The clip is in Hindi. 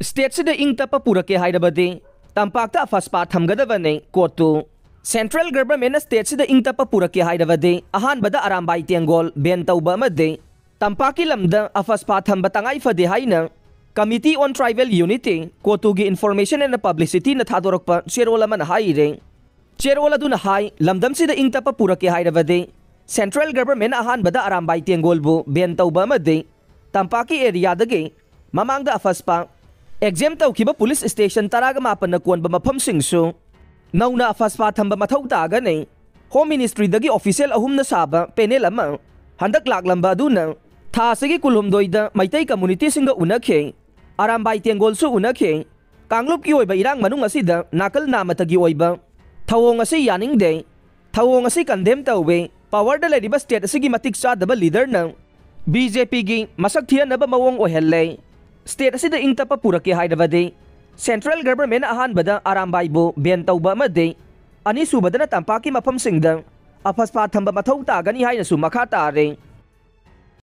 स्टेट इंग तप पुरके हाइरबदे तंपाक्ता अफस्पा थमगदबने कोर्टु सेंट्रल गवर्नमेंट स्टेट इंग तप पुरके हाइरबदे अहानबदा अरामबाई तेंगोल बेन तौबा अमदे तंपाकी लमदा अफस्पा थंब तंगाई फदे हाइना कमिटी ऑन ट्राइबल यूनिटी कोर्टु की इन्फॉर्मेशन एंड पब्लिसिटी न थादोरकपा चेरोल अमन हाइरे चेरोल अदुना हाई लमदमसिदा इंग तप पुरके हाइरबदे सेंट्रल गवर्नमेंट अहानबदा अरामबाई तेंगोलबु बेन तौबा अमदे तंपाकी एरियादगे ममांगदा अफस्पा एग्जाम तौखिबा पुलिस स्टेशन तराग मापन कोनबा मफमसिंगसु नौना अफस्पा थंबा मथौ तागने होम मिनिस्ट्री दगी ऑफिशियल अहुमना साबा पैनल अमा हंदक लाकलंबा अदुना थासगी कुलहुमदोइदा मैतै कम्युनिटी सिंग उनखे अरामबाई तेंगोलसु उनखे कांगलुप की ओइबा इरांग मनुंग असिदा नाकल नामतगी ओइबा थवोंग असि यानिंगदे थवोंग असि कंडेम तौवे पावर द लेरिबा स्टेट असि मतिक चादबा लीडर न बीजेपी की मसक थियनबा मवोंग ओहेल्ले स्टेट असिदा इंग तप पुरके हाइरबदे सेंट्रल गवर्नमेंट अहानबदा अरामबाईबु बेन तौबा अमदे अनिसुबदना तंपाकी मफमसिंगदा अफस्पा थंबा मथौ तागनी हाइनसु मखा तारे।